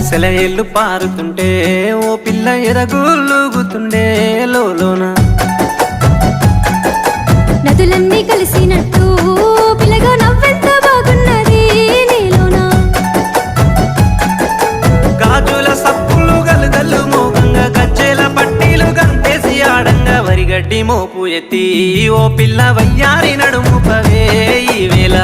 సెలయేళ్ళు పారుతుంటే ఓ పిల్ల ఎరగులుగుతుండే లోన నదులన్నీ కలిసినట్టు పిల్లగా నవ్వెంత బాగున్నది నీలోన గాజుల సప్పులు గలుగల్లు మోగంగా గజ్జెల పట్టీలు గంతేసి ఆడంగా వరిగడ్డి మోపు ఎత్తి ఓ పిల్ల వయ్యారి నడుము పవే ఈ వేళ